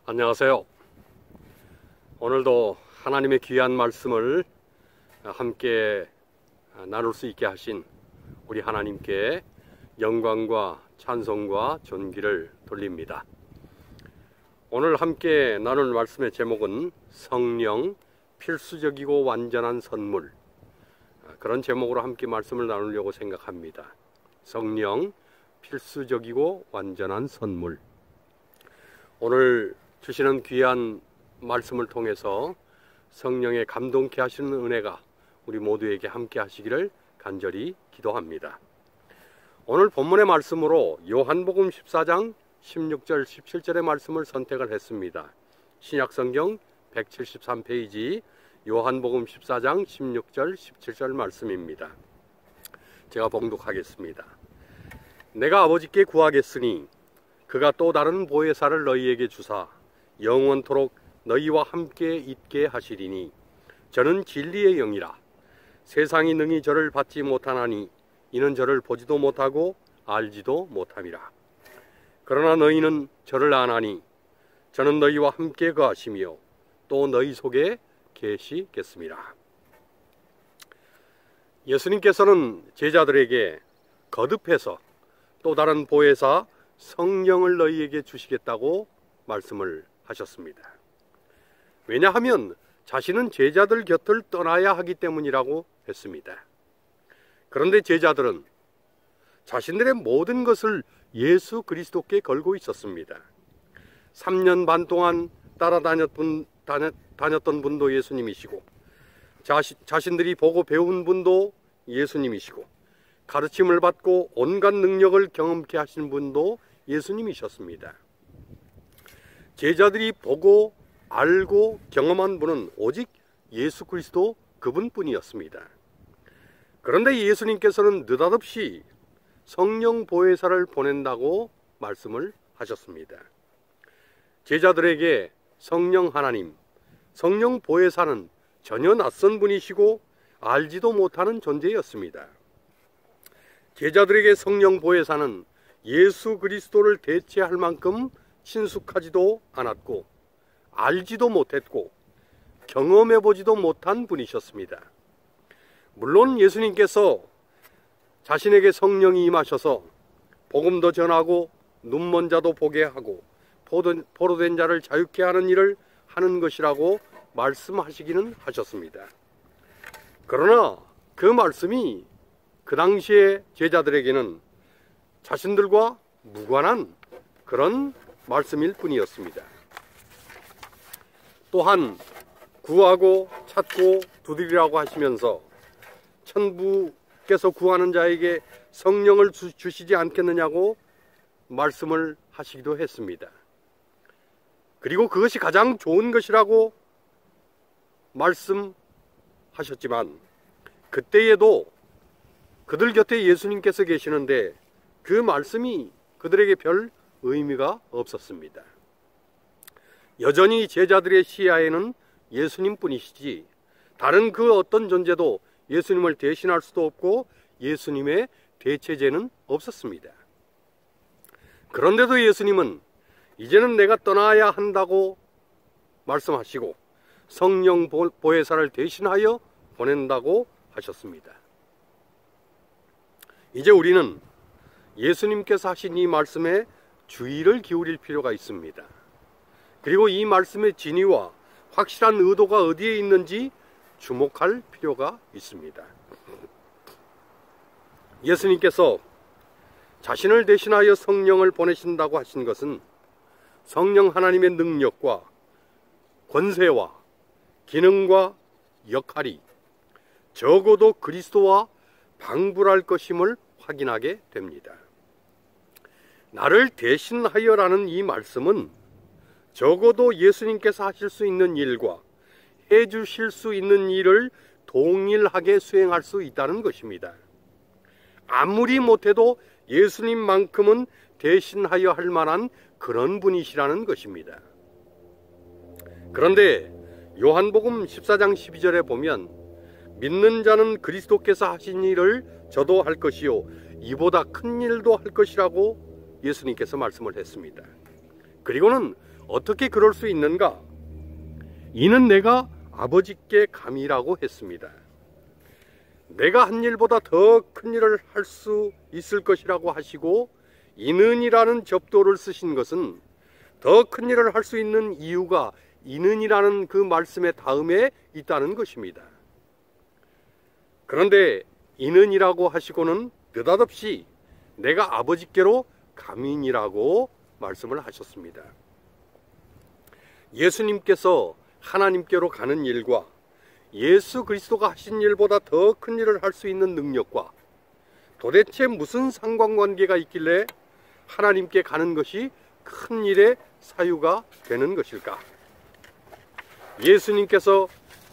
안녕하세요. 오늘도 하나님의 귀한 말씀을 함께 나눌 수 있게 하신 우리 하나님께 영광과 찬송과 존귀를 돌립니다. 오늘 함께 나눌 말씀의 제목은 성령 필수적이고 완전한 선물, 그런 제목으로 함께 말씀을 나누려고 생각합니다. 성령 필수적이고 완전한 선물. 오늘 주시는 귀한 말씀을 통해서 성령의 감동케 하시는 은혜가 우리 모두에게 함께 하시기를 간절히 기도합니다. 오늘 본문의 말씀으로 요한복음 14장 16절 17절의 말씀을 선택을 했습니다. 신약성경 173페이지 요한복음 14장 16절 17절 말씀입니다. 제가 봉독하겠습니다. 내가 아버지께 구하겠으니 그가 또 다른 보혜사를 너희에게 주사 영원토록 너희와 함께 있게 하시리니 저는 진리의 영이라. 세상이 능히 저를 받지 못하나니 이는 저를 보지도 못하고 알지도 못함이라. 그러나 너희는 저를 아나니 저는 너희와 함께 거하시며 또 너희 속에 계시겠습니다. 예수님께서는 제자들에게 거듭해서 또 다른 보혜사 성령을 너희에게 주시겠다고 말씀을 하셨습니다. 왜냐하면 자신은 제자들 곁을 떠나야 하기 때문이라고 했습니다. 그런데 제자들은 자신들의 모든 것을 예수 그리스도께 걸고 있었습니다. 3년 반 동안 따라다녔던 분도 예수님이시고, 자신들이 보고 배운 분도 예수님이시고, 가르침을 받고 온갖 능력을 경험케 하신 분도 예수님이셨습니다. 제자들이 보고 알고 경험한 분은 오직 예수 그리스도 그분뿐이었습니다. 그런데 예수님께서는 느닷없이 성령 보혜사를 보낸다고 말씀을 하셨습니다. 제자들에게 성령 하나님, 성령 보혜사는 전혀 낯선 분이시고 알지도 못하는 존재였습니다. 제자들에게 성령 보혜사는 예수 그리스도를 대체할 만큼 친숙하지도 않았고 알지도 못했고 경험해보지도 못한 분이셨습니다. 물론 예수님께서 자신에게 성령이 임하셔서 복음도 전하고 눈먼 자도 보게 하고 포로된 자를 자유케 하는 일을 하는 것이라고 말씀하시기는 하셨습니다. 그러나 그 말씀이 그 당시의 제자들에게는 자신들과 무관한 그런 말씀일 뿐이었습니다. 또한 구하고 찾고 두드리라고 하시면서 천부께서 구하는 자에게 성령을 주시지 않겠느냐고 말씀을 하시기도 했습니다. 그리고 그것이 가장 좋은 것이라고 말씀하셨지만 그때에도 그들 곁에 예수님께서 계시는데 그 말씀이 그들에게 별 의미가 없었습니다. 여전히 제자들의 시야에는 예수님뿐이시지 다른 그 어떤 존재도 예수님을 대신할 수도 없고 예수님의 대체제는 없었습니다. 그런데도 예수님은 이제는 내가 떠나야 한다고 말씀하시고 성령 보혜사를 대신하여 보낸다고 하셨습니다. 이제 우리는 예수님께서 하신 이 말씀에 주의를 기울일 필요가 있습니다. 그리고 이 말씀의 진위와 확실한 의도가 어디에 있는지 주목할 필요가 있습니다. 예수님께서 자신을 대신하여 성령을 보내신다고 하신 것은 성령 하나님의 능력과 권세와 기능과 역할이 적어도 그리스도와 방불할 것임을 확인하게 됩니다. 나를 대신하여라는 이 말씀은 적어도 예수님께서 하실 수 있는 일과 해주실 수 있는 일을 동일하게 수행할 수 있다는 것입니다. 아무리 못해도 예수님만큼은 대신하여 할 만한 그런 분이시라는 것입니다. 그런데 요한복음 14장 12절에 보면 믿는 자는 그리스도께서 하신 일을 저도 할 것이요 이보다 큰 일도 할 것이라고 예수님께서 말씀을 했습니다. 그리고는 어떻게 그럴 수 있는가? 이는 내가 아버지께 감이라고 했습니다. 내가 한 일보다 더 큰 일을 할 수 있을 것이라고 하시고 이는이라는 접도를 쓰신 것은 더 큰 일을 할 수 있는 이유가 이는이라는 그 말씀의 다음에 있다는 것입니다. 그런데 이는이라고 하시고는 느닷없이 내가 아버지께로 감이니라고 말씀을 하셨습니다. 예수님께서 하나님께로 가는 일과 예수 그리스도가 하신 일보다 더 큰 일을 할 수 있는 능력과 도대체 무슨 상관관계가 있길래 하나님께 가는 것이 큰 일의 사유가 되는 것일까? 예수님께서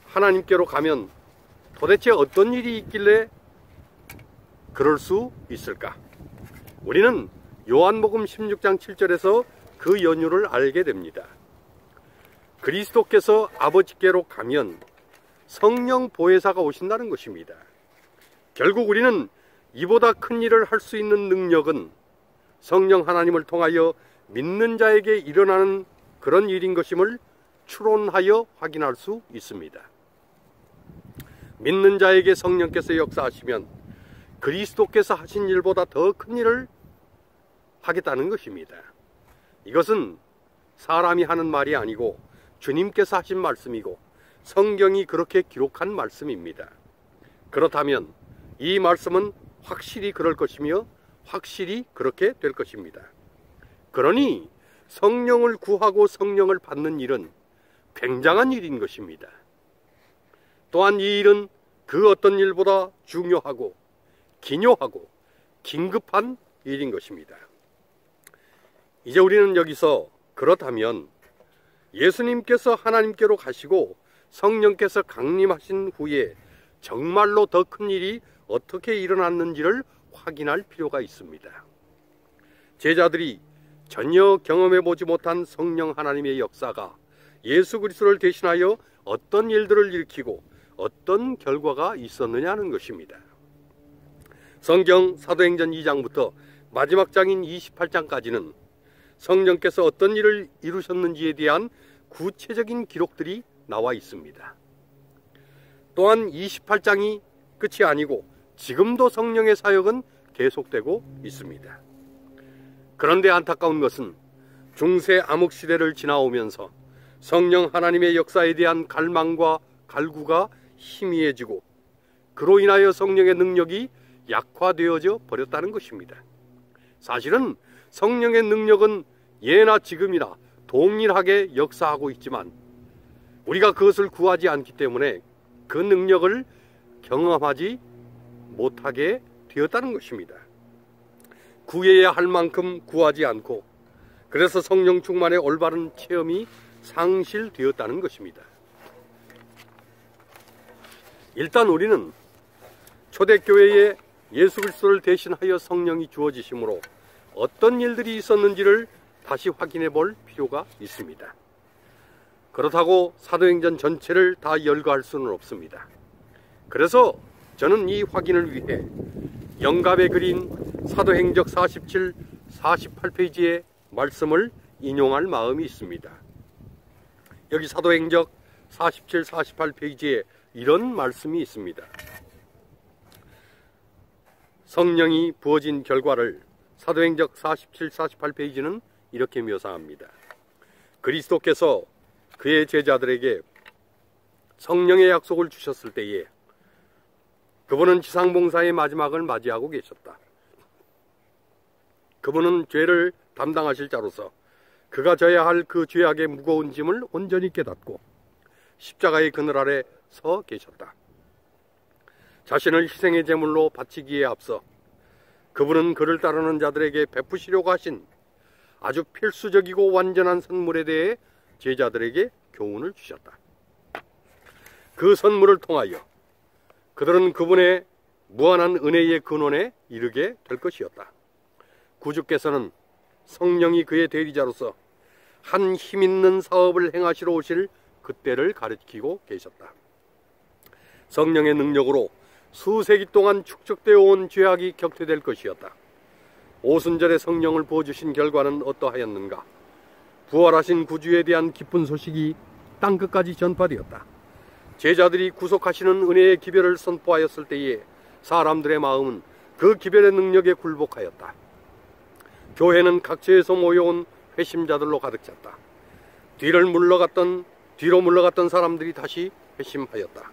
하나님께로 가면 도대체 어떤 일이 있길래 그럴 수 있을까? 우리는 요한복음 16장 7절에서 그 연유를 알게 됩니다. 그리스도께서 아버지께로 가면 성령 보혜사가 오신다는 것입니다. 결국 우리는 이보다 큰 일을 할 수 있는 능력은 성령 하나님을 통하여 믿는 자에게 일어나는 그런 일인 것임을 추론하여 확인할 수 있습니다. 믿는 자에게 성령께서 역사하시면 그리스도께서 하신 일보다 더 큰 일을 하겠다는 것입니다. 이것은 사람이 하는 말이 아니고 주님께서 하신 말씀이고 성경이 그렇게 기록한 말씀입니다. 그렇다면 이 말씀은 확실히 그럴 것이며 확실히 그렇게 될 것입니다. 그러니 성령을 구하고 성령을 받는 일은 굉장한 일인 것입니다. 또한 이 일은 그 어떤 일보다 중요하고 기묘하고 긴급한 일인 것입니다. 이제 우리는 여기서 그렇다면 예수님께서 하나님께로 가시고 성령께서 강림하신 후에 정말로 더 큰 일이 어떻게 일어났는지를 확인할 필요가 있습니다. 제자들이 전혀 경험해보지 못한 성령 하나님의 역사가 예수 그리스도를 대신하여 어떤 일들을 일으키고 어떤 결과가 있었느냐는 것입니다. 성경 사도행전 2장부터 마지막 장인 28장까지는 성령께서 어떤 일을 이루셨는지에 대한 구체적인 기록들이 나와 있습니다. 또한 28장이 끝이 아니고 지금도 성령의 사역은 계속되고 있습니다. 그런데 안타까운 것은 중세 암흑시대를 지나오면서 성령 하나님의 역사에 대한 갈망과 갈구가 희미해지고 그로 인하여 성령의 능력이 약화되어져 버렸다는 것입니다. 사실은 성령의 능력은 예나 지금이나 동일하게 역사하고 있지만 우리가 그것을 구하지 않기 때문에 그 능력을 경험하지 못하게 되었다는 것입니다. 구해야 할 만큼 구하지 않고 그래서 성령 충만의 올바른 체험이 상실되었다는 것입니다. 일단 우리는 초대교회에 예수 그리스도를 대신하여 성령이 주어지심으로 어떤 일들이 있었는지를 다시 확인해 볼 필요가 있습니다. 그렇다고 사도행전 전체를 다 열거할 수는 없습니다. 그래서 저는 이 확인을 위해 영갑에 그린 사도행적 47, 48페이지의 말씀을 인용할 마음이 있습니다. 여기 사도행적 47, 48페이지에 이런 말씀이 있습니다. 성령이 부어진 결과를 사도행적 47, 48페이지는 이렇게 묘사합니다. 그리스도께서 그의 제자들에게 성령의 약속을 주셨을 때에 그분은 지상봉사의 마지막을 맞이하고 계셨다. 그분은 죄를 담당하실 자로서 그가 져야 할 그 죄악의 무거운 짐을 온전히 깨닫고 십자가의 그늘 아래 서 계셨다. 자신을 희생의 제물로 바치기에 앞서 그분은 그를 따르는 자들에게 베푸시려고 하신 아주 필수적이고 완전한 선물에 대해 제자들에게 교훈을 주셨다. 그 선물을 통하여 그들은 그분의 무한한 은혜의 근원에 이르게 될 것이었다. 구주께서는 성령이 그의 대리자로서 한 힘있는 사업을 행하시러 오실 그때를 가리키고 계셨다. 성령의 능력으로 수세기 동안 축적되어 온 죄악이 격퇴될 것이었다. 오순절에 성령을 부어주신 결과는 어떠하였는가? 부활하신 구주에 대한 기쁜 소식이 땅끝까지 전파되었다. 제자들이 구속하시는 은혜의 기별을 선포하였을 때에 사람들의 마음은 그 기별의 능력에 굴복하였다. 교회는 각처에서 모여온 회심자들로 가득 찼다. 뒤로 물러갔던 사람들이 다시 회심하였다.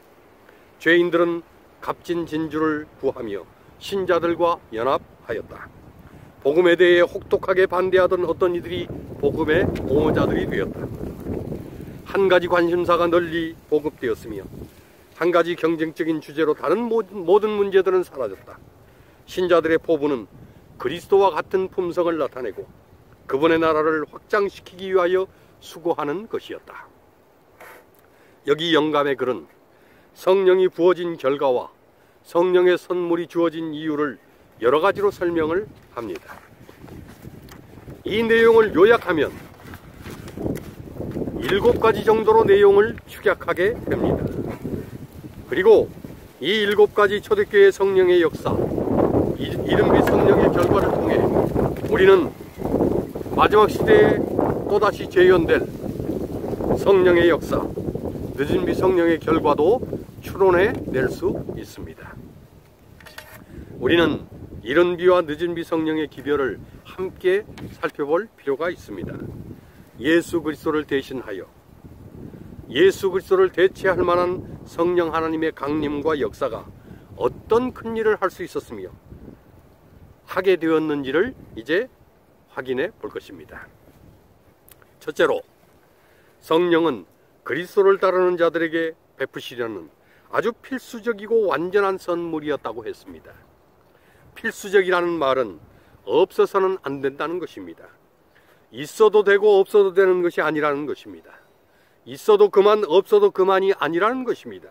죄인들은 값진 진주를 구하며 신자들과 연합하였다. 복음에 대해 혹독하게 반대하던 어떤 이들이 복음의 옹호자들이 되었다. 한 가지 관심사가 널리 보급되었으며 한 가지 경쟁적인 주제로 다른 모든 문제들은 사라졌다. 신자들의 포부는 그리스도와 같은 품성을 나타내고 그분의 나라를 확장시키기 위하여 수고하는 것이었다. 여기 영감의 글은 성령이 부어진 결과와 성령의 선물이 주어진 이유를 여러 가지로 설명을 합니다. 이 내용을 요약하면 7가지 정도로 내용을 축약하게 됩니다. 그리고 이 7가지 초대교회 성령의 역사, 이른비 성령의 결과를 통해 우리는 마지막 시대에 또다시 재현될 성령의 역사, 늦은비 성령의 결과도 추론해 낼 수 있습니다. 우리는 이른비와 늦은비 성령의 기별을 함께 살펴볼 필요가 있습니다. 예수 그리스도를 대신하여 예수 그리스도를 대체할 만한 성령 하나님의 강림과 역사가 어떤 큰 일을 할 수 있었으며 하게 되었는지를 이제 확인해 볼 것입니다. 첫째로, 성령은 그리스도를 따르는 자들에게 베푸시려는 아주 필수적이고 완전한 선물이었다고 했습니다. 필수적이라는 말은 없어서는 안 된다는 것입니다. 있어도 되고 없어도 되는 것이 아니라는 것입니다. 있어도 그만, 없어도 그만이 아니라는 것입니다.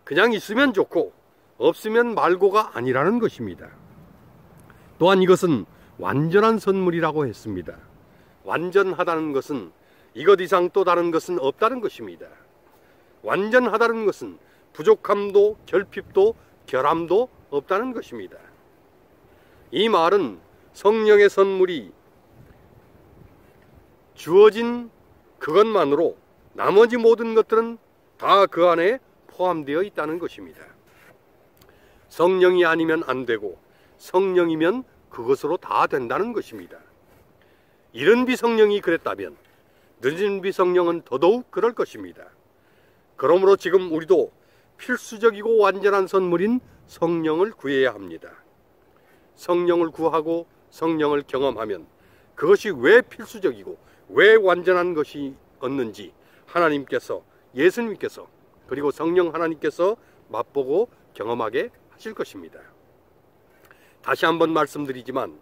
그냥 있으면 좋고 없으면 말고가 아니라는 것입니다. 또한 이것은 완전한 선물이라고 했습니다. 완전하다는 것은 이것 이상 또 다른 것은 없다는 것입니다. 완전하다는 것은 부족함도 결핍도 결함도 없다는 것입니다. 이 말은 성령의 선물이 주어진 그것만으로 나머지 모든 것들은 다 그 안에 포함되어 있다는 것입니다. 성령이 아니면 안 되고 성령이면 그것으로 다 된다는 것입니다. 이른비 성령이 그랬다면 늦은비 성령은 더더욱 그럴 것입니다. 그러므로 지금 우리도 필수적이고 완전한 선물인 성령을 구해야 합니다. 성령을 구하고 성령을 경험하면 그것이 왜 필수적이고 왜 완전한 것이었는지 하나님께서, 예수님께서, 그리고 성령 하나님께서 맛보고 경험하게 하실 것입니다. 다시 한번 말씀드리지만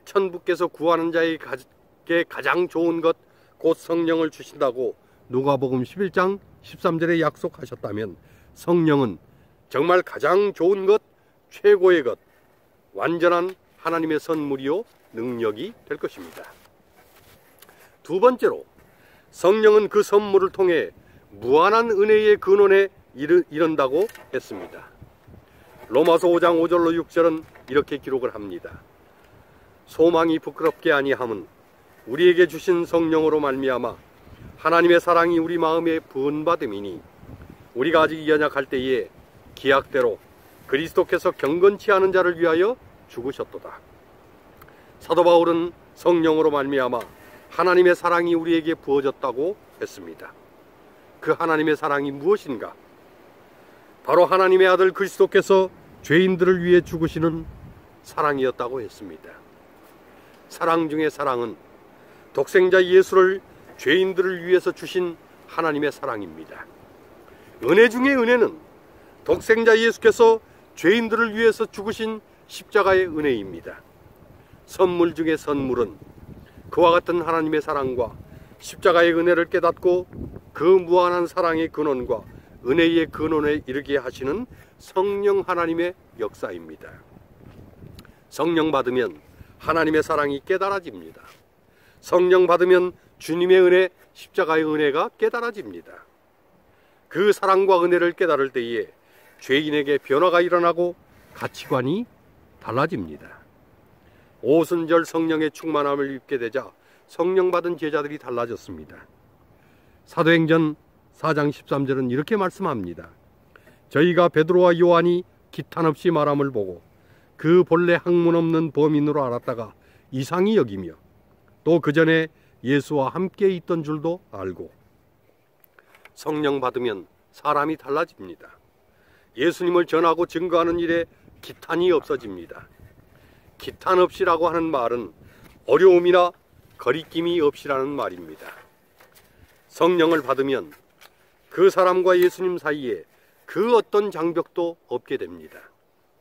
천부께서 구하는 자에게 가장 좋은 것 곧 성령을 주신다고 누가복음 11장 13절에 약속하셨다면 성령은 정말 가장 좋은 것, 최고의 것, 완전한 하나님의 선물이요 능력이 될 것입니다. 두 번째로, 성령은 그 선물을 통해 무한한 은혜의 근원에 이른다고 했습니다. 로마서 5장 5절로 6절은 이렇게 기록을 합니다. 소망이 부끄럽게 아니함은 우리에게 주신 성령으로 말미암아 하나님의 사랑이 우리 마음에 부은받음이니 우리가 아직 연약할 때에 기약대로 그리스도께서 경건치 않은 자를 위하여 죽으셨도다. 사도 바울은 성령으로 말미암아 하나님의 사랑이 우리에게 부어졌다고 했습니다. 그 하나님의 사랑이 무엇인가? 바로 하나님의 아들 그리스도께서 죄인들을 위해 죽으시는 사랑이었다고 했습니다. 사랑 중에 사랑은 독생자 예수를 죄인들을 위해서 주신 하나님의 사랑입니다. 은혜 중에 은혜는 독생자 예수께서 죄인들을 위해서 죽으신 십자가의 은혜입니다. 선물 중에 선물은 그와 같은 하나님의 사랑과 십자가의 은혜를 깨닫고 그 무한한 사랑의 근원과 은혜의 근원에 이르게 하시는 성령 하나님의 역사입니다. 성령 받으면 하나님의 사랑이 깨달아집니다. 성령 받으면 주님의 은혜, 십자가의 은혜가 깨달아집니다. 그 사랑과 은혜를 깨달을 때에 죄인에게 변화가 일어나고 가치관이 달라집니다. 오순절 성령의 충만함을 입게 되자 성령 받은 제자들이 달라졌습니다. 사도행전 4장 13절은 이렇게 말씀합니다. 저희가 베드로와 요한이 기탄 없이 말함을 보고 그 본래 학문 없는 범인으로 알았다가 이상히 여기며 또 그 전에 예수와 함께 있던 줄도 알고. 성령 받으면 사람이 달라집니다. 예수님을 전하고 증거하는 일에 기탄이 없어집니다. 기탄 없이라고 하는 말은 어려움이나 거리낌이 없이라는 말입니다. 성령을 받으면 그 사람과 예수님 사이에 그 어떤 장벽도 없게 됩니다.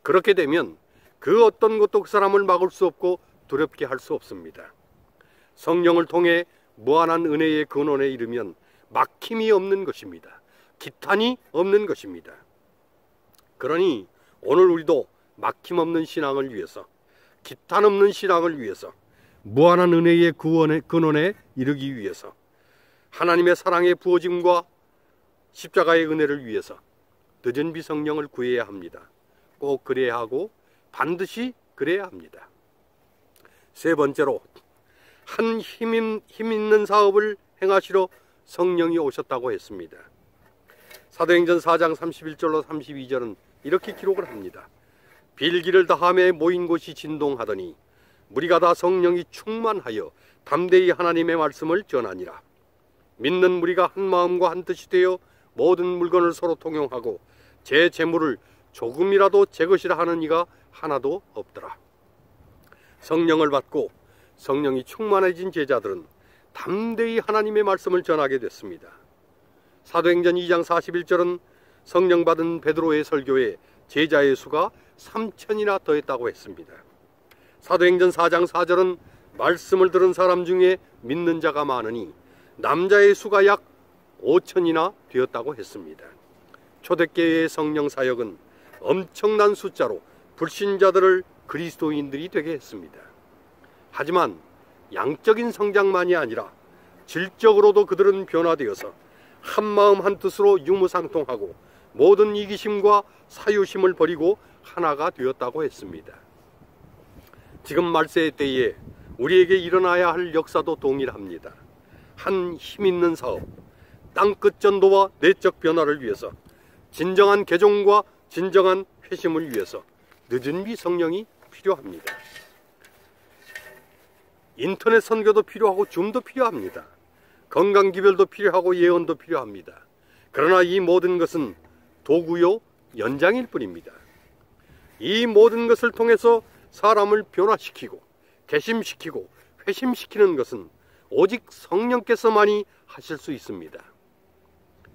그렇게 되면 그 어떤 것도 그 사람을 막을 수 없고 두렵게 할 수 없습니다. 성령을 통해 무한한 은혜의 근원에 이르면 막힘이 없는 것입니다. 기탄이 없는 것입니다. 그러니 오늘 우리도 막힘 없는 신앙을 위해서, 기탄 없는 신앙을 위해서, 무한한 은혜의 근원에 이르기 위해서, 하나님의 사랑의 부어짐과 십자가의 은혜를 위해서 늦은 비 성령을 구해야 합니다. 꼭 그래야 하고 반드시 그래야 합니다. 세 번째로, 한 힘 있는 사업을 행하시러 성령이 오셨다고 했습니다. 사도행전 4장 31절로 32절은 이렇게 기록을 합니다. 빌기를 다함에 모인 곳이 진동하더니 무리가 다 성령이 충만하여 담대히 하나님의 말씀을 전하니라. 믿는 무리가 한 마음과 한 뜻이 되어 모든 물건을 서로 통용하고 제 재물을 조금이라도 제 것이라 하는 이가 하나도 없더라. 성령을 받고 성령이 충만해진 제자들은 담대히 하나님의 말씀을 전하게 됐습니다. 사도행전 2장 41절은 성령 받은 베드로의 설교에 제자의 수가 3,000이나 더했다고 했습니다. 사도행전 4장 4절은 말씀을 들은 사람 중에 믿는 자가 많으니 남자의 수가 약 5,000이나 되었다고 했습니다. 초대교회의 성령 사역은 엄청난 숫자로 불신자들을 그리스도인들이 되게 했습니다. 하지만 양적인 성장만이 아니라 질적으로도 그들은 변화되어서 한 마음 한 뜻으로 유무상통하고 모든 이기심과 사유심을 버리고 하나가 되었다고 했습니다. 지금 말세의 때에 우리에게 일어나야 할 역사도 동일합니다. 한 힘있는 사업, 땅끝 전도와 내적 변화를 위해서, 진정한 개종과 진정한 회심을 위해서 늦은 비 성령이 필요합니다. 인터넷 선교도 필요하고 줌도 필요합니다. 건강기별도 필요하고 예언도 필요합니다. 그러나 이 모든 것은 도구요 연장일 뿐입니다. 이 모든 것을 통해서 사람을 변화시키고 개심시키고 회심시키는 것은 오직 성령께서만이 하실 수 있습니다.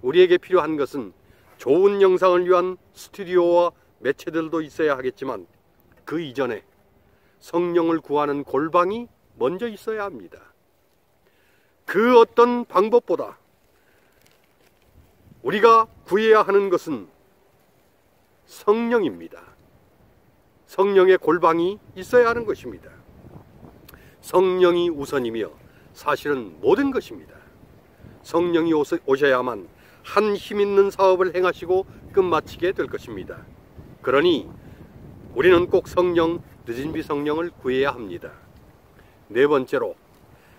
우리에게 필요한 것은 좋은 영상을 위한 스튜디오와 매체들도 있어야 하겠지만 그 이전에 성령을 구하는 골방이 먼저 있어야 합니다. 그 어떤 방법보다 우리가 구해야 하는 것은 성령입니다. 성령의 골방이 있어야 하는 것입니다. 성령이 우선이며 사실은 모든 것입니다. 성령이 오셔야만 한 힘있는 사업을 행하시고 끝마치게 될 것입니다. 그러니 우리는 꼭 늦은 비 성령을 구해야 합니다. 네 번째로,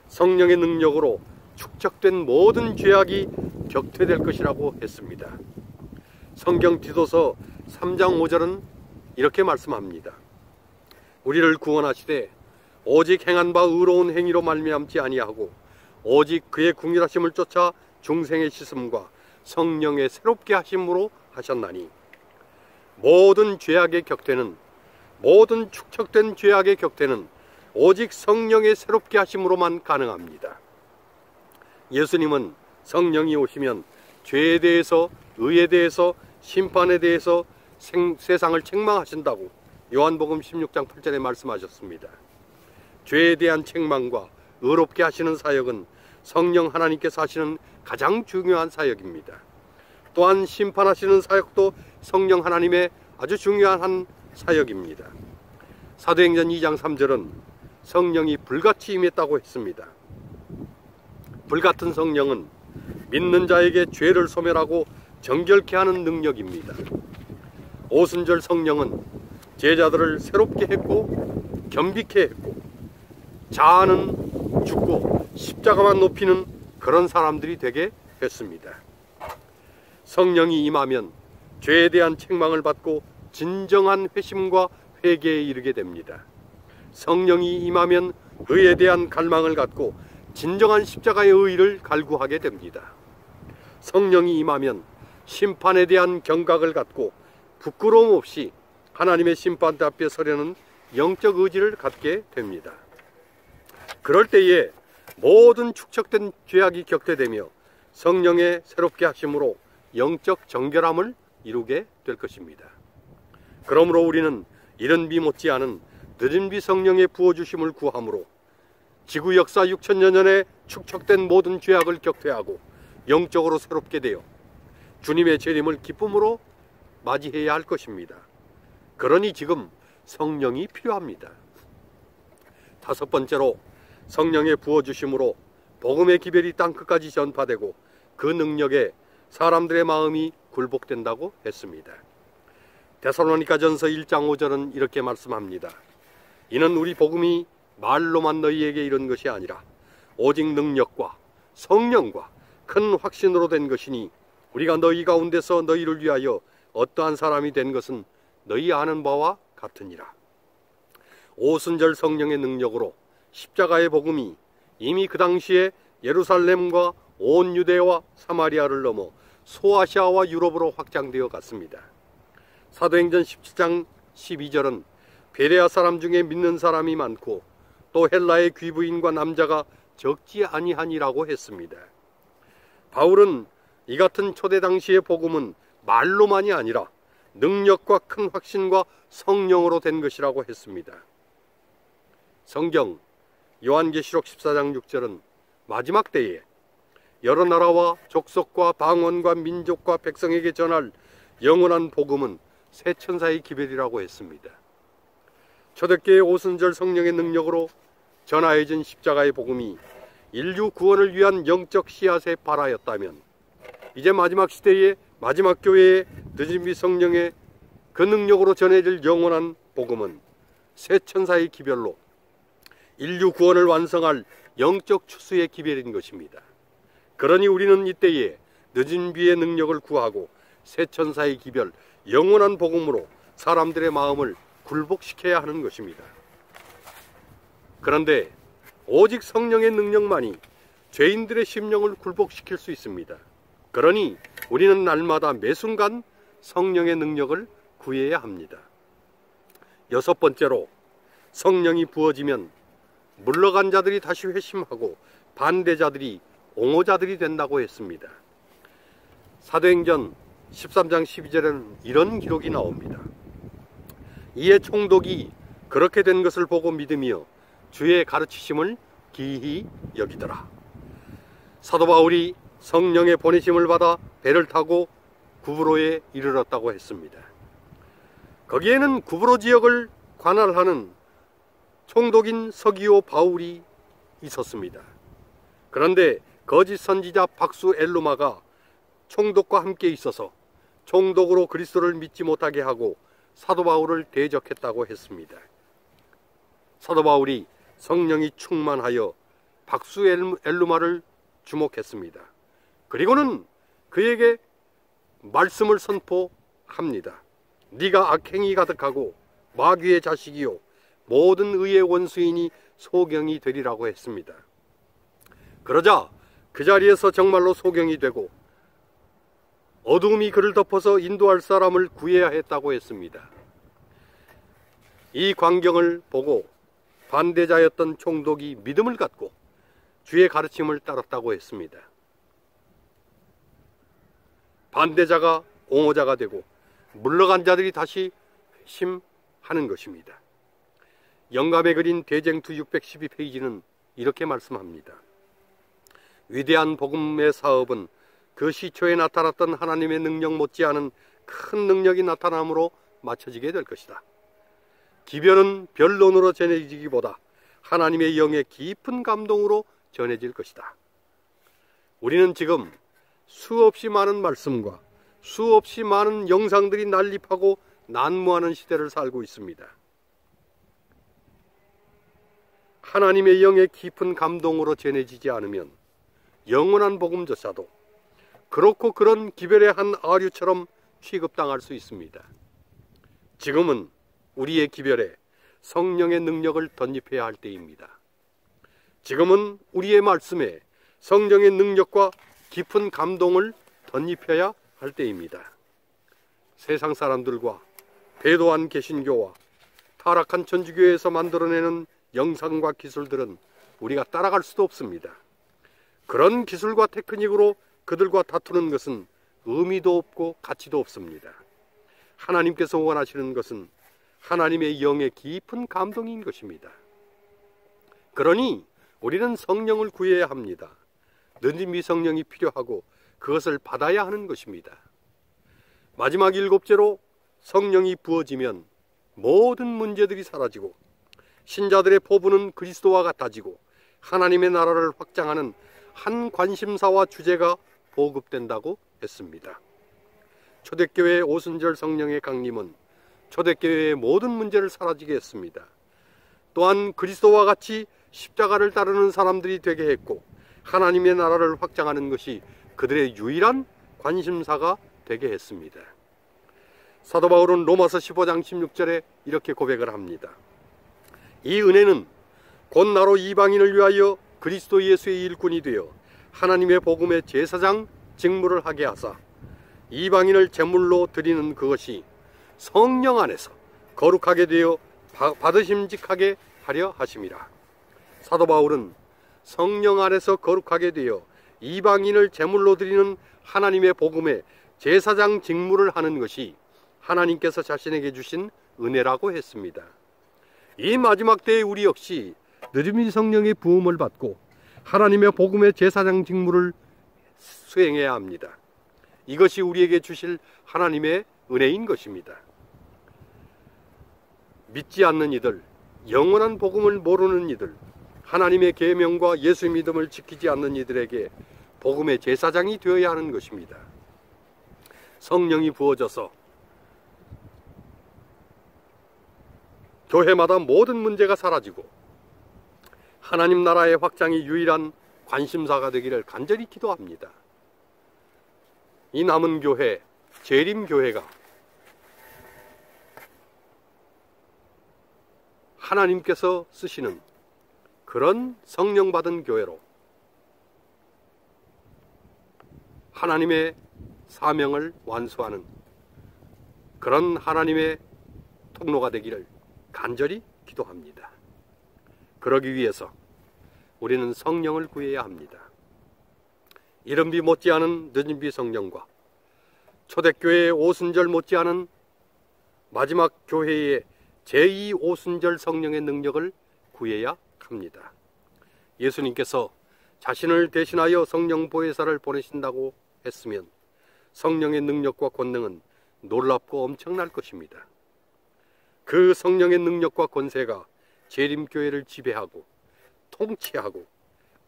성령의 능력으로 축적된 모든 죄악이 격퇴될 것이라고 했습니다. 성경 디도서 3장 5절은 이렇게 말씀합니다. 우리를 구원하시되 오직 행한 바 의로운 행위로 말미암지 아니하고 오직 그의 궁휼하심을 쫓아 중생의 씻음과 성령의 새롭게 하심으로 하셨나니, 모든 죄악의 격퇴는, 모든 축적된 죄악의 격퇴는 오직 성령의 새롭게 하심으로만 가능합니다. 예수님은 성령이 오시면 죄에 대해서, 의에 대해서, 심판에 대해서 세상을 책망하신다고 요한복음 16장 8절에 말씀하셨습니다. 죄에 대한 책망과 의롭게 하시는 사역은 성령 하나님께서 하시는 가장 중요한 사역입니다. 또한 심판하시는 사역도 성령 하나님의 아주 중요한 한 사역입니다. 사도행전 2장 3절은 성령이 불같이 임했다고 했습니다. 불같은 성령은 믿는 자에게 죄를 소멸하고 정결케 하는 능력입니다. 오순절 성령은 제자들을 새롭게 했고 겸비케 했고, 자아는 죽고 십자가만 높이는 그런 사람들이 되게 했습니다. 성령이 임하면 죄에 대한 책망을 받고 진정한 회심과 회개에 이르게 됩니다. 성령이 임하면 의에 대한 갈망을 갖고 진정한 십자가의 의의를 갈구하게 됩니다. 성령이 임하면 심판에 대한 경각을 갖고 부끄러움 없이 하나님의 심판대 앞에 서려는 영적 의지를 갖게 됩니다. 그럴 때에 모든 축적된 죄악이 격퇴되며 성령의 새롭게 하심으로 영적 정결함을 이루게 될 것입니다. 그러므로 우리는 이른 비 못지않은 늦은 비 성령의 부어주심을 구함으로 지구 역사 6천여 년에 축적된 모든 죄악을 격퇴하고 영적으로 새롭게 되어 주님의 재림을 기쁨으로 맞이해야 할 것입니다. 그러니 지금 성령이 필요합니다. 다섯 번째로, 성령의 부어주심으로 복음의 기별이 땅끝까지 전파되고 그 능력에 사람들의 마음이 굴복된다고 했습니다. 데살로니가전서 1장 5절은 이렇게 말씀합니다. 이는 우리 복음이 말로만 너희에게 이른 것이 아니라 오직 능력과 성령과 큰 확신으로 된 것이니 우리가 너희 가운데서 너희를 위하여 어떠한 사람이 된 것은 너희 아는 바와 같으니라. 오순절 성령의 능력으로 십자가의 복음이 이미 그 당시에 예루살렘과 온 유대와 사마리아를 넘어 소아시아와 유럽으로 확장되어 갔습니다. 사도행전 17장 12절은 베레아 사람 중에 믿는 사람이 많고 또 헬라의 귀부인과 남자가 적지 아니하니라고 했습니다. 바울은 이 같은 초대 당시의 복음은 말로만이 아니라 능력과 큰 확신과 성령으로 된 것이라고 했습니다. 성경 요한계시록 14장 6절은 마지막 때에 여러 나라와 족속과 방언과 민족과 백성에게 전할 영원한 복음은 새 천사의 기별이라고 했습니다. 초대교회 오순절 성령의 능력으로 전하여진 십자가의 복음이 인류 구원을 위한 영적 씨앗의 발화였다면 이제 마지막 시대의 마지막 교회의 늦은 비 성령의 그 능력으로 전해질 영원한 복음은 새 천사의 기별로 인류 구원을 완성할 영적 추수의 기별인 것입니다. 그러니 우리는 이때에 늦은 비의 능력을 구하고 새 천사의 기별, 영원한 복음으로 사람들의 마음을 굴복시켜야 하는 것입니다. 그런데 오직 성령의 능력만이 죄인들의 심령을 굴복시킬 수 있습니다. 그러니 우리는 날마다 매 순간 성령의 능력을 구해야 합니다. 여섯 번째로, 성령이 부어지면 물러간 자들이 다시 회심하고 반대자들이 옹호자들이 된다고 했습니다. 사도행전 13장 12절에는 이런 기록이 나옵니다. 이에 총독이 그렇게 된 것을 보고 믿으며 주의 가르치심을 기히 여기더라. 사도 바울이 성령의 보내심을 받아 배를 타고 구브로에 이르렀다고 했습니다. 거기에는 구브로 지역을 관할하는 총독인 서기오 바울이 있었습니다. 그런데 거짓 선지자 박수 엘루마가 총독과 함께 있어서 총독으로 그리스도를 믿지 못하게 하고 사도 바울을 대적했다고 했습니다. 사도 바울이 성령이 충만하여 박수 엘루마를 주목했습니다. 그리고는 그에게 말씀을 선포합니다. 네가 악행이 가득하고 마귀의 자식이요 모든 의의 원수이니 소경이 되리라고 했습니다. 그러자 그 자리에서 정말로 소경이 되고 어두움이 그를 덮어서 인도할 사람을 구해야 했다고 했습니다. 이 광경을 보고 반대자였던 총독이 믿음을 갖고 주의 가르침을 따랐다고 했습니다. 반대자가 옹호자가 되고 물러간 자들이 다시 회심하는 것입니다. 영감에 그린 대쟁투 612페이지는 이렇게 말씀합니다. 위대한 복음의 사업은 그 시초에 나타났던 하나님의 능력 못지않은 큰 능력이 나타남으로 맞춰지게 될 것이다. 기별은 변론으로 전해지기보다 하나님의 영의 깊은 감동으로 전해질 것이다. 우리는 지금 수없이 많은 말씀과 수없이 많은 영상들이 난립하고 난무하는 시대를 살고 있습니다. 하나님의 영의 깊은 감동으로 전해지지 않으면 영원한 복음조차도 그렇고 그런 기별의 한 아류처럼 취급당할 수 있습니다. 지금은 우리의 기별에 성령의 능력을 덧입혀야 할 때입니다. 지금은 우리의 말씀에 성령의 능력과 깊은 감동을 덧입혀야 할 때입니다. 세상 사람들과 배도한 개신교와 타락한 천주교에서 만들어내는 영상과 기술들은 우리가 따라갈 수도 없습니다. 그런 기술과 테크닉으로 그들과 다투는 것은 의미도 없고 가치도 없습니다. 하나님께서 원하시는 것은 하나님의 영의 깊은 감동인 것입니다. 그러니 우리는 성령을 구해야 합니다. 느님이 성령이 필요하고 그것을 받아야 하는 것입니다. 마지막 7제로 성령이 부어지면 모든 문제들이 사라지고 신자들의 포부는 그리스도와 같아지고 하나님의 나라를 확장하는 한 관심사와 주제가 보급된다고 했습니다. 초대교회 오순절 성령의 강림은 초대교회의 모든 문제를 사라지게 했습니다. 또한 그리스도와 같이 십자가를 따르는 사람들이 되게 했고 하나님의 나라를 확장하는 것이 그들의 유일한 관심사가 되게 했습니다. 사도 바울은 로마서 15장 16절에 이렇게 고백을 합니다. 이 은혜는 곧 나로 이방인을 위하여 그리스도 예수의 일꾼이 되어 하나님의 복음의 제사장 직무를 하게 하사 이방인을 제물로 드리는 그것이 성령 안에서 거룩하게 되어 받으심직하게 하려 하심이라. 사도 바울은 성령 안에서 거룩하게 되어 이방인을 제물로 드리는 하나님의 복음의 제사장 직무를 하는 것이 하나님께서 자신에게 주신 은혜라고 했습니다. 이 마지막 때에 우리 역시 느림이 성령의 부음을 받고 하나님의 복음의 제사장 직무를 수행해야 합니다. 이것이 우리에게 주실 하나님의 은혜인 것입니다. 믿지 않는 이들, 영원한 복음을 모르는 이들, 하나님의 계명과 예수 믿음을 지키지 않는 이들에게 복음의 제사장이 되어야 하는 것입니다. 성령이 부어져서 교회마다 모든 문제가 사라지고 하나님 나라의 확장이 유일한 관심사가 되기를 간절히 기도합니다. 이 남은 교회, 재림교회가 하나님께서 쓰시는 그런 성령 받은 교회로 하나님의 사명을 완수하는 그런 하나님의 통로가 되기를 간절히 기도합니다. 그러기 위해서 우리는 성령을 구해야 합니다. 이른비 못지않은 늦은비 성령과 초대교회의 오순절 못지않은 마지막 교회의 제2 오순절 성령의 능력을 구해야 합니다. 예수님께서 자신을 대신하여 성령 보혜사를 보내신다고 했으면 성령의 능력과 권능은 놀랍고 엄청날 것입니다. 그 성령의 능력과 권세가 재림교회를 지배하고 통치하고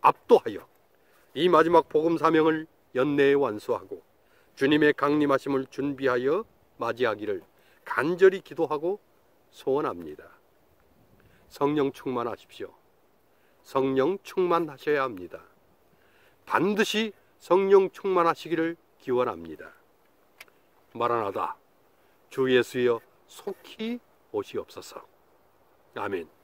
압도하여 이 마지막 복음 사명을 연내에 완수하고 주님의 강림하심을 준비하여 맞이하기를 간절히 기도하고 소원합니다. 성령 충만하십시오. 성령 충만하셔야 합니다. 반드시 성령 충만하시기를 기원합니다. 마라나다, 주 예수여 속히 오시옵소서. 아멘.